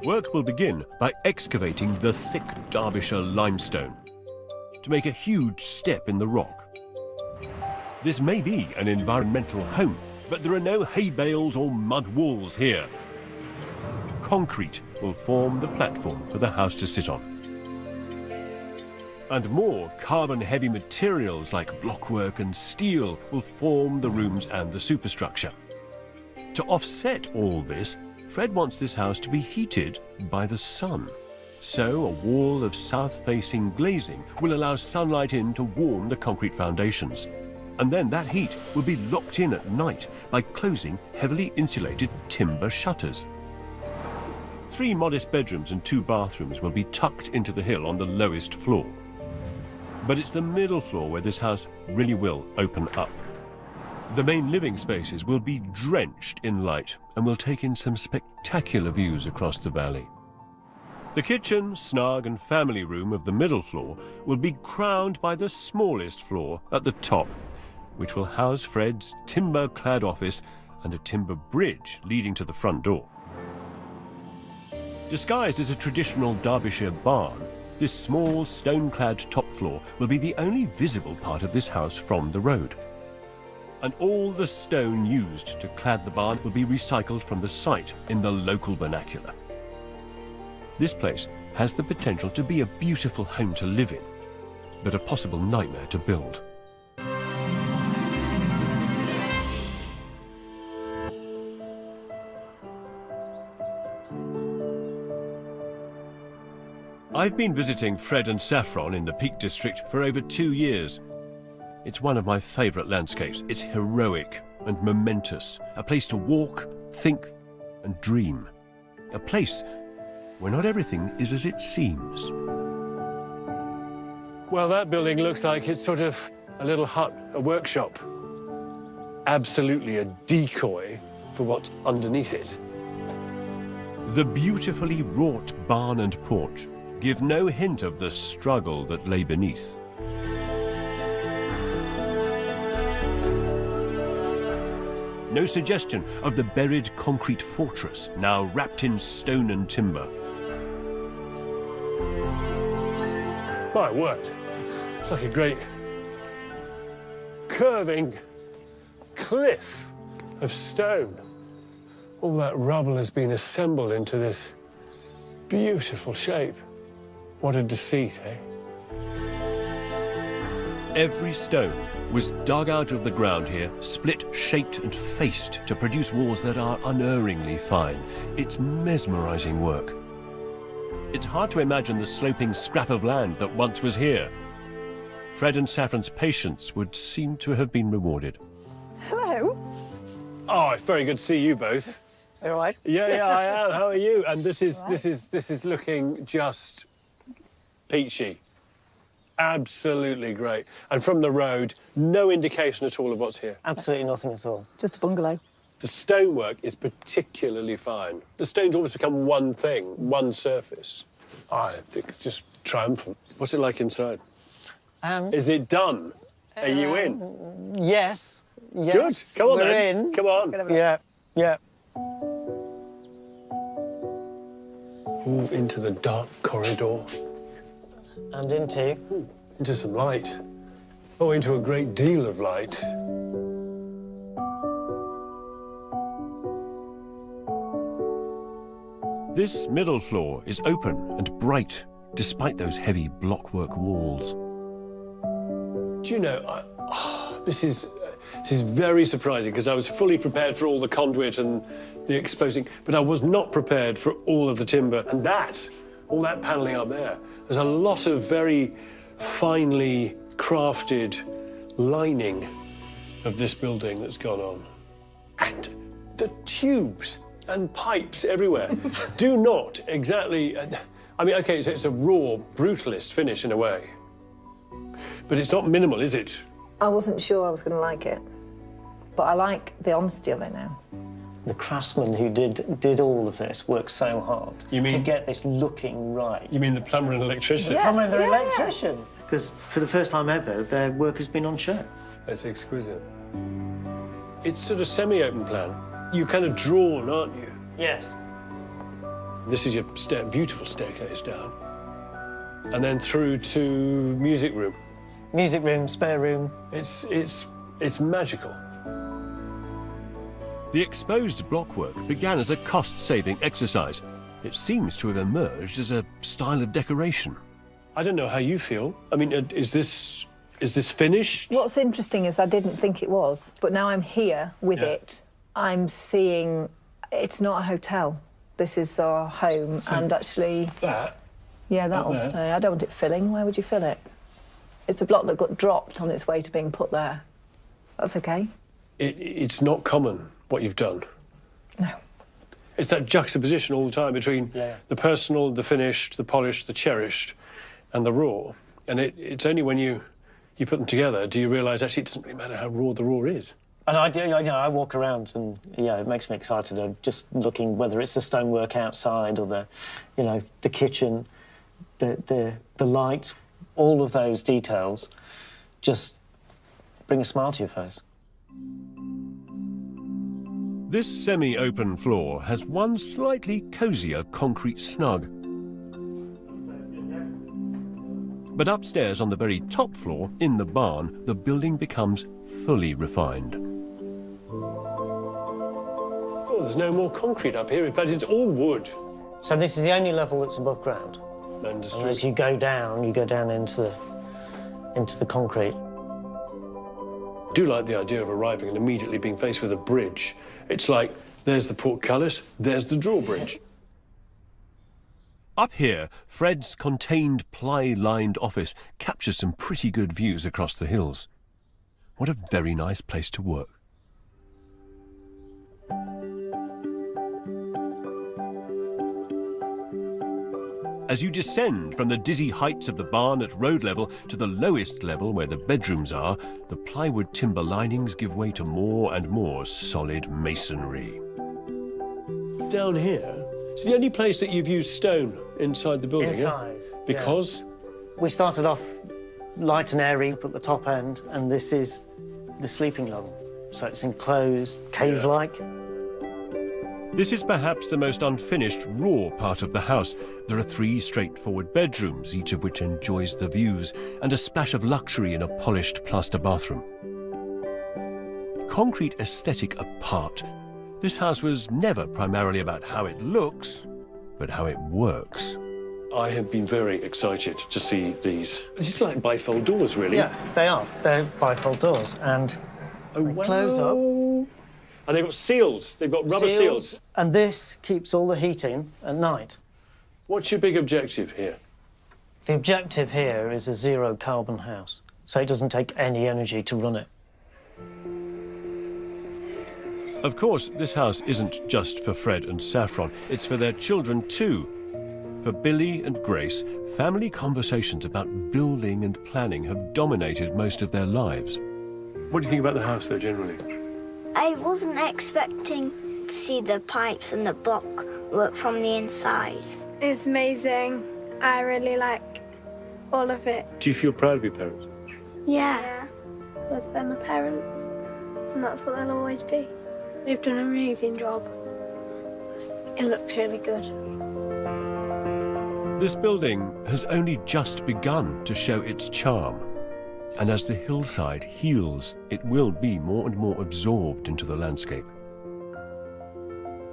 Work will begin by excavating the thick Derbyshire limestone to make a huge step in the rock. This may be an environmental home, but there are no hay bales or mud walls here. Concrete will form the platform for the house to sit on. And more carbon-heavy materials like blockwork and steel will form the rooms and the superstructure. To offset all this, Fred wants this house to be heated by the sun. So a wall of south-facing glazing will allow sunlight in to warm the concrete foundations. And then that heat will be locked in at night by closing heavily insulated timber shutters. 3 modest bedrooms and 2 bathrooms will be tucked into the hill on the lowest floor. But it's the middle floor where this house really will open up. The main living spaces will be drenched in light and will take in some spectacular views across the valley. The kitchen, snug and family room of the middle floor will be crowned by the smallest floor at the top, which will house Fred's timber-clad office and a timber bridge leading to the front door. Disguised as a traditional Derbyshire barn, this small stone-clad top floor will be the only visible part of this house from the road. And all the stone used to clad the barn will be recycled from the site in the local vernacular. This place has the potential to be a beautiful home to live in, but a possible nightmare to build. I've been visiting Fred and Saffron in the Peak District for over 2 years. It's one of my favourite landscapes. It's heroic and momentous, a place to walk, think and dream. A place where not everything is as it seems. Well, that building looks like it's sort of a little hut, a workshop. Absolutely a decoy for what's underneath it. The beautifully wrought barn and porch give no hint of the struggle that lay beneath. No suggestion of the buried concrete fortress, now wrapped in stone and timber. My word, it's like a great curving cliff of stone. All that rubble has been assembled into this beautiful shape. What a deceit, eh? Every stone was dug out of the ground here, split, shaped and faced to produce walls that are unerringly fine. It's mesmerizing work. It's hard to imagine the sloping scrap of land that once was here. Fred and Saffron's patience would seem to have been rewarded. Hello. Oh, it's very good to see you both. All right. Yeah, I am. How are you? And this is looking just peachy. Absolutely great. And from the road, no indication at all of what's here. Absolutely nothing at all. Just a bungalow. The stonework is particularly fine. The stones almost become one thing, one surface. I think it's just triumphant. What's it like inside? Is it done? Are you in? Yes. Yes. Good. Come on, we're then. in. Come on. Yeah. Yeah. Ooh, into the dark corridor. And into? Into some light. Oh, into a great deal of light. This middle floor is open and bright, despite those heavy blockwork walls. Do you know, this is very surprising because I was fully prepared for all the conduit and the exposing, but I was not prepared for all of the timber. And all that panelling up there, there's a lot of very finely crafted lining of this building that's gone on. And the tubes and pipes everywhere do not exactly... I mean, OK, so it's a raw, brutalist finish in a way. But it's not minimal, is it? I wasn't sure I was going to like it, but I like the honesty of it now. The craftsman who did all of this worked so hard You mean- to get this looking right. You mean the plumber and electrician? Yeah. Plumber and the electrician. Because for the first time ever, their work has been on show. It's exquisite. It's sort of semi-open plan. You're kind of drawn, aren't you? Yes. This is your beautiful staircase down. And then through to music room. Music room, spare room. It's magical. The exposed blockwork began as a cost-saving exercise. It seems to have emerged as a style of decoration. I don't know how you feel. I mean, is this finished? What's interesting is I didn't think it was, but now I'm here with it. I'm seeing it's not a hotel. This is our home, and actually... That? Yeah, that'll stay. I don't want it filling. Where would you fill it? It's a block that got dropped on its way to being put there. That's OK. It's not common, what you've done. No. It's that juxtaposition all the time between the personal, the finished, the polished, the cherished, and the raw. And it's only when you put them together do you realise, actually, it doesn't really matter how raw the raw is. And I walk around and, yeah, it makes me excited. I'm just looking whether it's the stonework outside or the kitchen, the light, all of those details just bring a smile to your face. This semi-open floor has one slightly cosier concrete snug. But upstairs on the very top floor, in the barn, the building becomes fully refined. Oh, there's no more concrete up here. In fact, it's all wood. So this is the only level that's above ground. And as you go down into the concrete. I do like the idea of arriving and immediately being faced with a bridge. It's like, there's the portcullis, there's the drawbridge. Up here, Fred's contained ply-lined office captures some pretty good views across the hills. What a very nice place to work. As you descend from the dizzy heights of the barn at road level to the lowest level where the bedrooms are, the plywood timber linings give way to more and more solid masonry. Down here, it's the only place that you've used stone inside the building. Inside. Because? Yeah. We started off light and airy at the top end, and this is the sleeping level. So it's enclosed, cave-like. This is perhaps the most unfinished, raw part of the house. There are 3 straightforward bedrooms, each of which enjoys the views, and a splash of luxury in a polished plaster bathroom. Concrete aesthetic apart, this house was never primarily about how it looks, but how it works. I have been very excited to see these. It's like bifold doors, really. Yeah, they are. They're bifold doors, and they close up. And they've got seals. They've got rubber seals. And this keeps all the heat in at night. What's your big objective here? The objective here is a zero-carbon house, so it doesn't take any energy to run it. Of course, this house isn't just for Fred and Saffron. It's for their children, too. For Billy and Grace, family conversations about building and planning have dominated most of their lives. What do you think about the house, though, generally? I wasn't expecting to see the pipes and the block work from the inside. It's amazing. I really like all of it. Do you feel proud of your parents? Yeah. Because they're my parents, and that's what they'll always be. They've done an amazing job. It looks really good. This building has only just begun to show its charm. And as the hillside heals, it will be more and more absorbed into the landscape.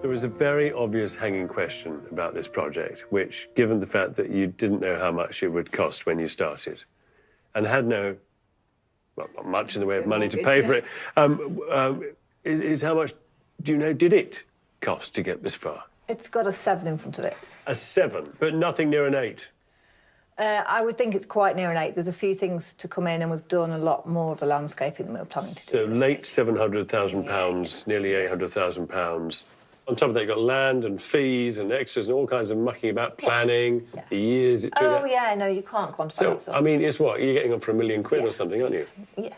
There was a very obvious hanging question about this project, which, given the fact that you didn't know how much it would cost when you started, and had no, well, not much in the way of money to pay for it, is how much, do you know, did it cost to get this far? It's got a 7 in front of it. A 7, but nothing near an 8. I would think it's quite near an 8. There's a few things to come in, and we've done a lot more of the landscaping than we were planning to do. So late £700,000, nearly £800,000. On top of that, you've got land and fees and extras and all kinds of mucking about, planning, the years it took. Oh, yeah, no, you can't quantify that stuff. I mean, it's what? You're getting on for £1 million or something, aren't you? Yeah.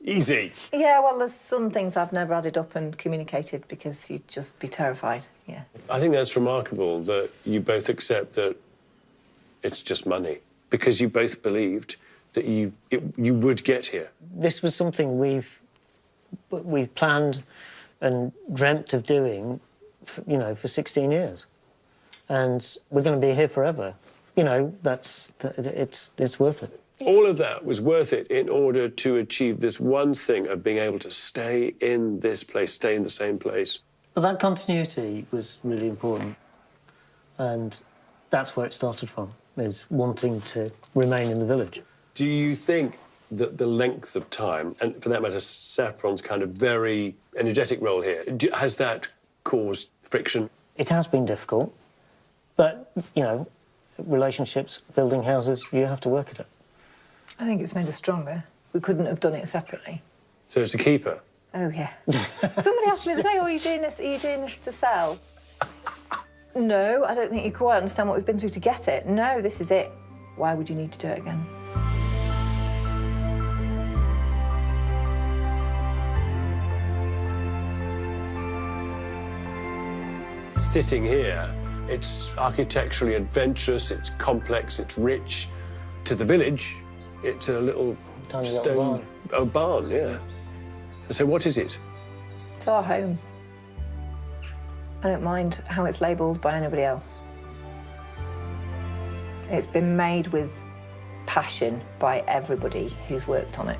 Easy. Yeah, well, there's some things I've never added up and communicated because you'd just be terrified, yeah. I think that's remarkable that you both accept that it's just money, because you both believed that you would get here. This was something we've planned and dreamt of doing, for 16 years. and we're going to be here forever. You know, it's worth it. All of that was worth it in order to achieve this one thing of being able to stay in this place, stay in the same place. But that continuity was really important, and that's where it started from, is wanting to remain in the village. Do you think that the length of time, and for that matter, Saffron's kind of very energetic role here, has that caused friction? It has been difficult, but, you know, relationships, building houses, you have to work at it. I think it's made us stronger. We couldn't have done it separately. So it's a keeper? Oh, yeah. Somebody asked me the other day, oh, are you doing this to sell? No, I don't think you quite understand what we've been through to get it. No, this is it. Why would you need to do it again? Sitting here, it's architecturally adventurous, it's complex, it's rich. To the village, it's a little Tiny stone... little barn, yeah. So what is it? It's our home. I don't mind how it's labelled by anybody else. It's been made with passion by everybody who's worked on it.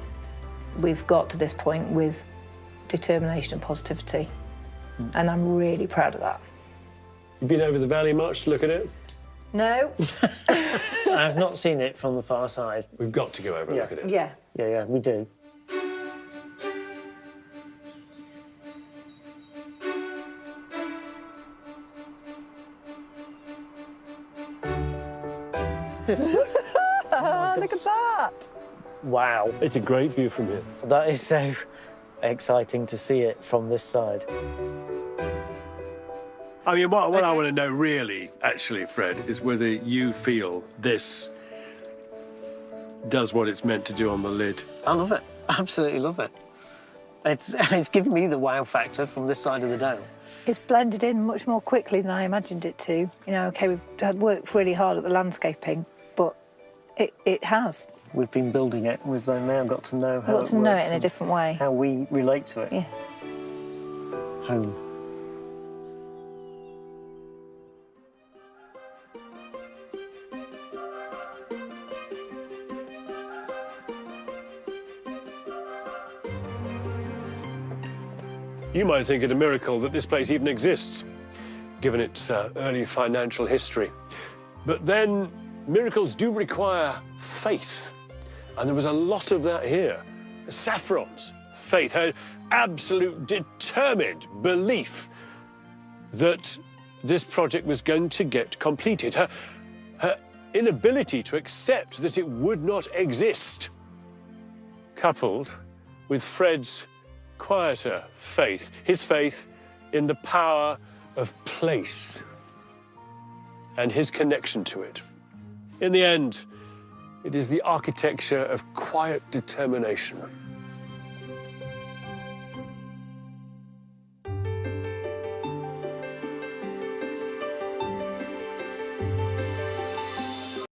We've got to this point with determination and positivity, and I'm really proud of that. You've been over the valley much to look at it? No? I've not seen it from the far side. We've got to go over and Yeah. look at it. Yeah. Yeah, we do. Look at that! Wow. It's a great view from here. That is so exciting to see it from this side. I mean, what I want to know really, actually, Fred, is whether you feel this does what it's meant to do on the lid. I love it. Absolutely love it. It's given me the wow factor from this side of the dome. It's blended in much more quickly than I imagined it to. You know, OK, we've had worked really hard at the landscaping, but it has. We've been building it, and we've now got to know how We've got to know it in a different way. How we relate to it. Yeah. Home. You might think it a miracle that this place even exists, given its early financial history. But then miracles do require faith, and there was a lot of that here. Saffron's faith, her absolute determined belief that this project was going to get completed, her inability to accept that it would not exist, coupled with Fred's quieter faith, his faith in the power of place and his connection to it. In the end, it is the architecture of quiet determination.